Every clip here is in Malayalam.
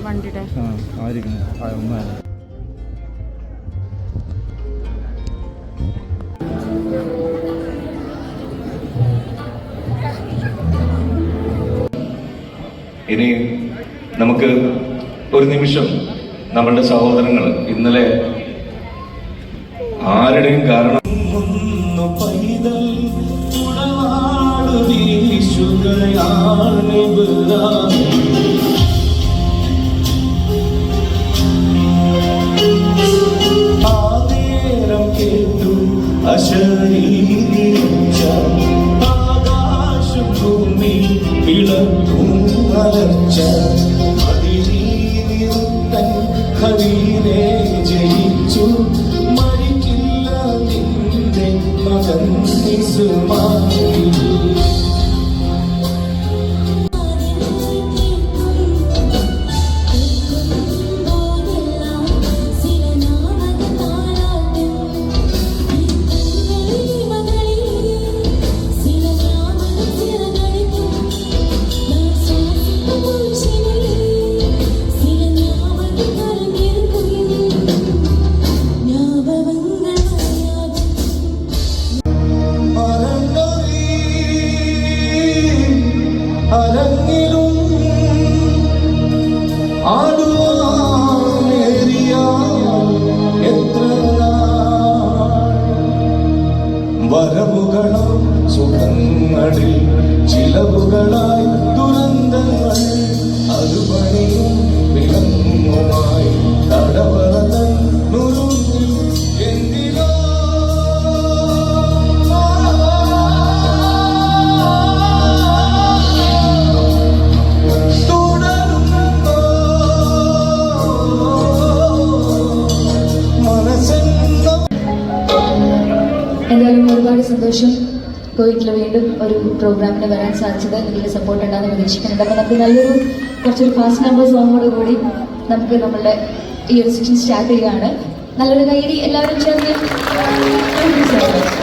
വണ്ടിയുടെ ഇനി നമുക്ക് ഒരു നിമിഷം നമ്മളുടെ സഹോദരങ്ങൾ ഇന്നലെ ആരുടെയും കാരണം കേട്ടു അശരീരിച്ച ആകാശം ഭൂമി വിളക്കും അലർച്ച അതിനീതൻ ഹരീരെ ജയിച്ചു മരിക്കില്ല നിന്റെ മകൻ ഇസ്മായിൽ. വരവുകളോ സുഖങ്ങളിൽ ചിലവുകളായി ദുരന്തങ്ങൾ അതുപണിയും വിളങ്ങുമായി തടവറതൻ നുറുങ്ങിൽ എന്തിനോ തുടരുന്നോ മനസ്സെന്നോ. എന്തായാലും ഒരുപാട് സന്തോഷം കോവിഡിൽ വീണ്ടും ഒരു പ്രോഗ്രാമിന് വരാൻ സാധിച്ചത്. നിങ്ങളുടെ സപ്പോർട്ട് ഉണ്ടാകുന്ന പ്രതീക്ഷിക്കുന്നുണ്ട്. അപ്പോൾ നമുക്ക് കുറച്ചൊരു ഫാസ്റ്റ് നമ്പർ സോങ്ങോട് കൂടി നമുക്ക് നമ്മളുടെ ഈ ഒരു സെക്ഷൻ സ്റ്റാർട്ട് ചെയ്യുകയാണ്. നല്ലൊരു കൈയടി എല്ലാവരും ചേർന്ന്. Thank you so much.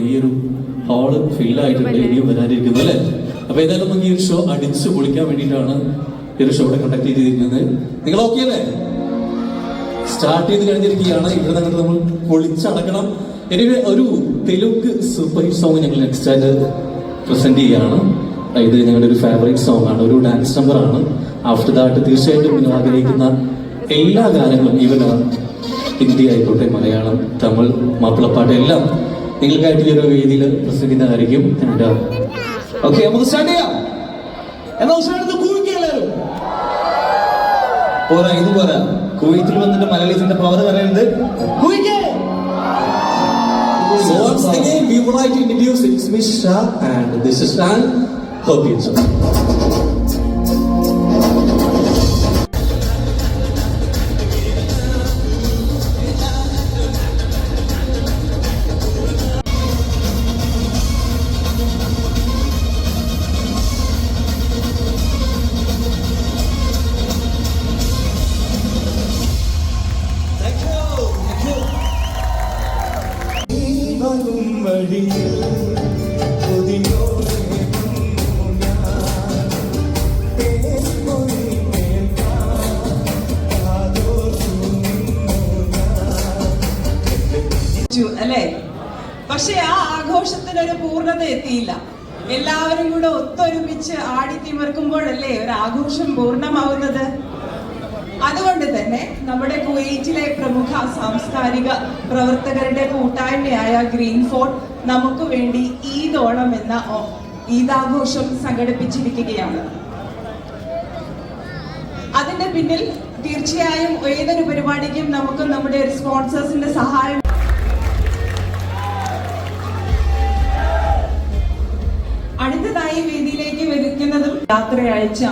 ഈ ഒരു ഹാള് ഫീലായിട്ടുണ്ട്, ഇനിയും വരാനിരിക്കുന്നു അല്ലേ? അപ്പൊ ഏതായാലും നമുക്ക് ഈ ഒരു ഷോ അടിച്ചു പൊളിക്കാൻ വേണ്ടിയിട്ടാണ് ഈ ഒരു ഷോ ഇവിടെ കണ്ടക്ട് ചെയ്തിരിക്കുന്നത്. നിങ്ങൾ ഓക്കെ അല്ലേ? സ്റ്റാർട്ട് ചെയ്ത് കഴിഞ്ഞിരിക്കുകയാണ്. ഇവിടെ നിന്ന് നമ്മൾ പൊളിച്ചടക്കണം. എനിവേ ഒരു തെലുങ്ക് സൂപ്പർ ഹിറ്റ് സോങ് ഞങ്ങൾ നെക്സ്റ്റ് ആയിട്ട് പ്രസന്റ് ചെയ്യുകയാണ്. ഇത് ഞങ്ങളുടെ ഒരു ഫേവറേറ്റ് സോങ് ആണ്, ഒരു ഡാൻസ് നമ്പർ ആണ്. ആഫ്റ്റർ ദാറ്റ് തീർച്ചയായിട്ടും നിങ്ങൾ ആഗ്രഹിക്കുന്ന എല്ലാ ഗാനങ്ങളും, ഈവൻ ഹിന്ദി ആയിക്കോട്ടെ, മലയാളം, തമിഴ്, മാപ്പിളപ്പാട്ട് എല്ലാം നിങ്ങൾക്കായിട്ട് ഈ ഒരു വേദിയിൽ പ്രസംഗിക്കുന്നതായിരിക്കും. ഓക്കെ, നമുക്ക് സ്റ്റാർട്ട് ചെയ്യാം. എന്നാ ഉഷാറെന്ന് കൂവിക്കുക എല്ലാവരും. പോരാ, ഇത് പോരാ. കുവൈത്തിൽ വന്നിട്ട് മലയാളീസിന്റെ പവർ പറയുന്നത് കൂവിക്കേ. So once again, we would like to introduce Miss Shah and this is Shan. Hope you enjoy. വരും വഴിയിൽ കൊതിയോടെ ഞാൻ തേൻമൊഴി കേൾക്കാം അല്ലേ? പക്ഷെ ആ ആഘോഷത്തിനൊരു പൂർണ്ണത എത്തിയില്ല. എല്ലാവരും കൂടെ ഒത്തൊരുമിച്ച് ആടിത്തിമിർക്കുമ്പോഴല്ലേ ഒരു ആഘോഷം പൂർണ്ണമാവുന്നത്. അതുകൊണ്ട് തന്നെ നമ്മുടെ കുവൈറ്റിലെ പ്രമുഖ സാംസ്കാരിക പ്രവർത്തകരുടെ കൂട്ടായ്മയായ ഗ്രീൻ ഫോർട്ട് നമുക്ക് വേണ്ടി ഈദ് ഓണം എന്ന ഈദാഘോഷം സംഘടിപ്പിച്ചിരിക്കുകയാണ്. അതിന്റെ പിന്നിൽ തീർച്ചയായും ഏതൊരു പരിപാടിക്കും നമുക്ക് നമ്മുടെ സ്പോൺസേഴ്സിന്റെ സഹായം. അടുത്തതായി വേദിയിലേക്ക് വരുന്നതും യാത്ര അയച്ച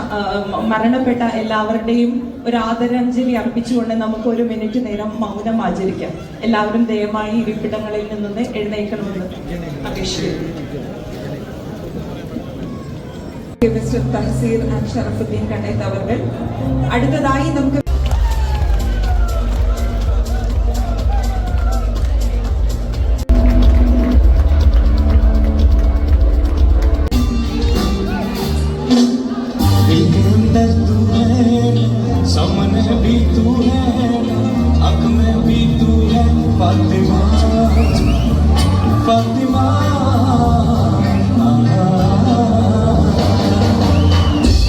മരണപ്പെട്ട എല്ലാവരുടെയും ഒരു ആദരാഞ്ജലി അർപ്പിച്ചുകൊണ്ട് നമുക്ക് ഒരു മിനിറ്റ് നേരം മൗനം ആചരിക്കാം. എല്ലാവരും ദയവായി ഇരിപ്പിടങ്ങളിൽ നിന്ന് എഴുന്നേൽക്കണമെന്ന് അപേക്ഷിക്കുന്നു. മിസ്റ്റർ തഹസീർ ആൻഡ് ഷറഫുദ്ദീൻ കണ്ടേത്ത് അവർ. അടുത്തതായി നമുക്ക് सामने भी तू है, आँख में भी तू है, फातिमा फातिमा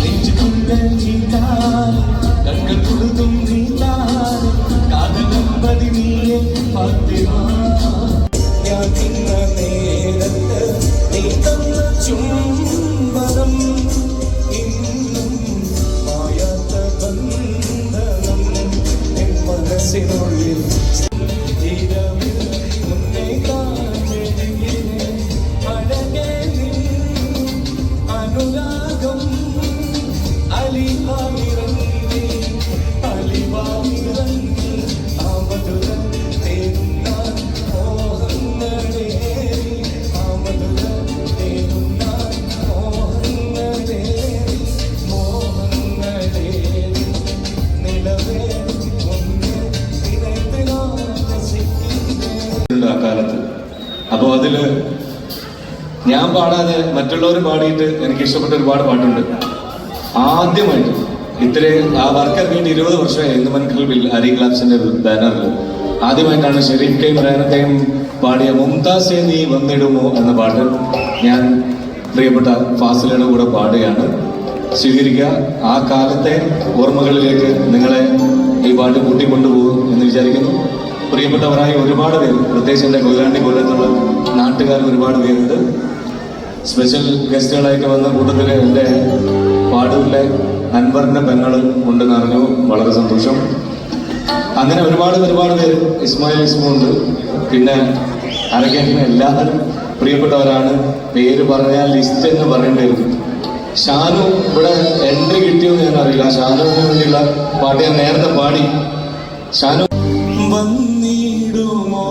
നെഞ്ചുകുണ്ടൻ നീതാൻ കണ്ണുകൾ കൊടുത്തും നീതാൻ കാതലമ്പതി നീയെ ഫാത്തിമ. ഞാൻ തിന്ന നേരത്ത് നീ തന്ന ചുംബനം ഇന്നും മായാത്ത ബന്ധനം എൻ മനസ്സിനുള്ളിൽ തീരവിൽ മുന്നേ കാണുകയെ അഴകേ നിൻ അനുരാഗം അലിവാമിറങ്ങി അലിവാമിറങ്ങി ആ മധുര തേടുന്ന മോഹങ്ങളേ ആ മധുര തേടുന്ന മോഹങ്ങളേ മോഹങ്ങളേ നിലവേ മുന്നേ നിനത്തിനാണ് ആ കാലത്ത്. അപ്പോൾ അതില് ഞാൻ പാടാതെ മറ്റുള്ളവർ പാടിയിട്ട് എനിക്ക് ഇഷ്ടപ്പെട്ട ഒരുപാട് പാട്ടുണ്ട്. ആദ്യമായിട്ട് ഇത്രയും ആ വർക്ക് ഇറങ്ങിയിട്ട് 20 വർഷമായി ഇന്ദുമൻ ഖൽബിൽ അരി ക്ലാബ്സിന്റെ ബാനറിൽ ആദ്യമായിട്ടാണ് ഷെരീഫ് കെയും റഹനത്തെയും പാടിയ മുംതാസെ നീ വന്നിടുമോ എന്ന പാട്ട് ഞാൻ പ്രിയപ്പെട്ട ഫാസിലയുടെ കൂടെ പാടുകയാണ്. സ്വീകരിക്കുക. ആ കാലത്തെ ഓർമ്മകളിലേക്ക് നിങ്ങളെ ഈ പാട്ട് കൂട്ടിക്കൊണ്ടുപോകും എന്ന് വിചാരിക്കുന്നു. പ്രിയപ്പെട്ടവരായി ഒരുപാട് പേര്, പ്രത്യേകിച്ച് എൻ്റെ കൊയിലാണ്ടി കൊല്ലത്തുള്ള നാട്ടുകാർ ഒരുപാട് പേരുണ്ട്. സ്പെഷ്യൽ ഗസ്റ്റുകളായിട്ട് വന്ന കൂട്ടത്തിൽ എൻ്റെ പാടൂരിലെ അൻവറിൻ്റെ പെങ്ങൾ ഉണ്ടെന്ന് അറിഞ്ഞു. വളരെ സന്തോഷം. അങ്ങനെ ഒരുപാട് പേര്, ഇസ്മായിൽ ഇസ്മുണ്ട്, പിന്നെ അരങ്ങേറ്റുന്ന എല്ലാവരും പ്രിയപ്പെട്ടവരാണ്. പേര് പറഞ്ഞാൽ ലിസ്റ്റ് എന്ന് പറയേണ്ടി വരും. ഷാനു ഇവിടെ എൻട്രി കിട്ടിയോന്ന് ഞാൻ അറിയില്ല. ഷാനുവിന് വേണ്ടിയുള്ള പാട്ട് ഞാൻ നേരത്തെ പാടി. ഷാനു വന്നിടുമോ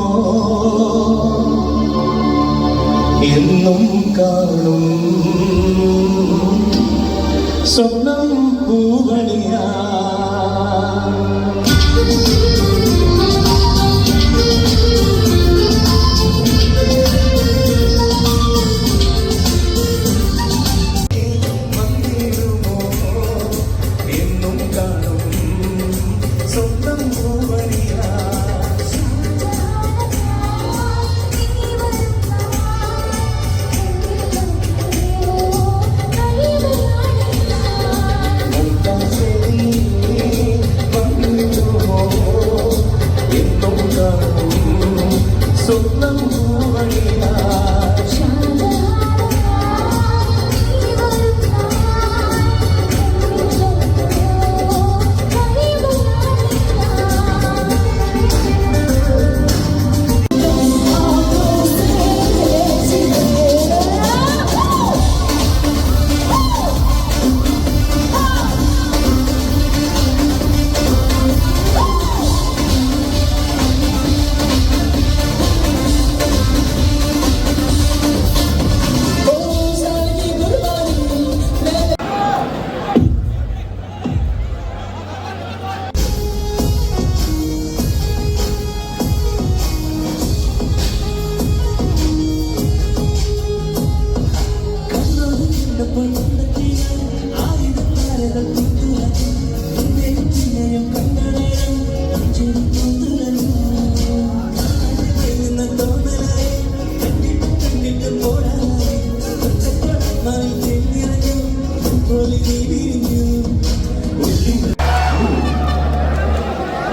എന്നും കാണും സ്വപ്നം പൂവണിയാ വന്നിടുമോ എന്നും കാണും സ്വപ്നം പൂവണിയാ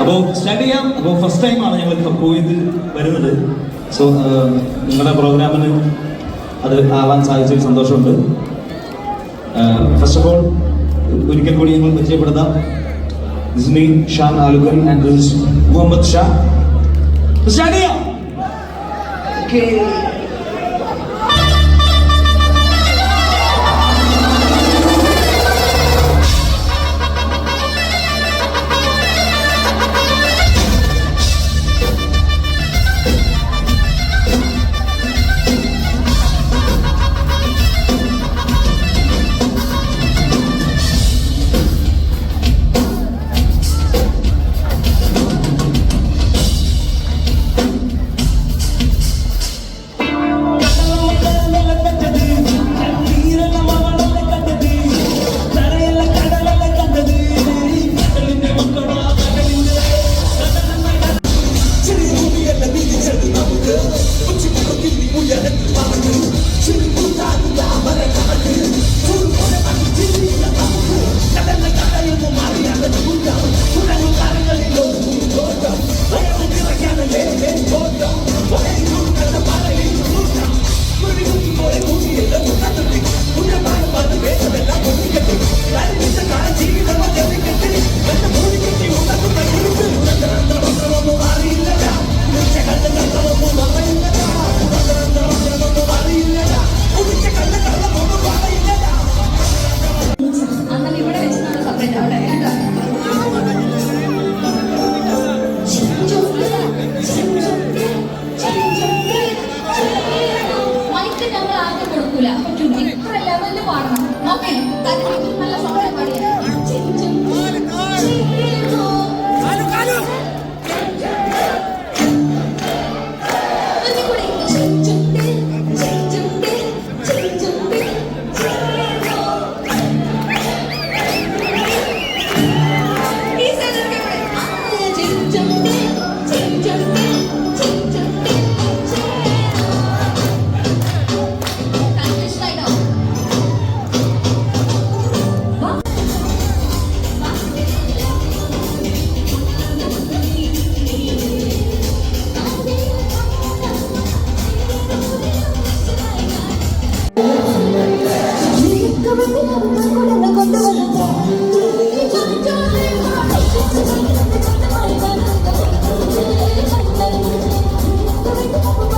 അപ്പോൾ സ്റ്റാർട്ട് ചെയ്യാം. അപ്പോൾ ഫസ്റ്റ് ടൈമാണ് ഞങ്ങൾ കപ്പോയിത് വരുന്നത്. സോ നിങ്ങളുടെ പ്രോഗ്രാമിന് അത് ആവാൻ സാധിച്ചൊരു സന്തോഷമുണ്ട്. ഫസ്റ്റ് ഓഫ് ഓൾ ഒരിക്കൽ കൂടി ഞങ്ങൾ പരിചയപ്പെടുത്താം. This me Shan Alukkal and this Muhammad Shah. Start ചെയ്യാം. Thank you.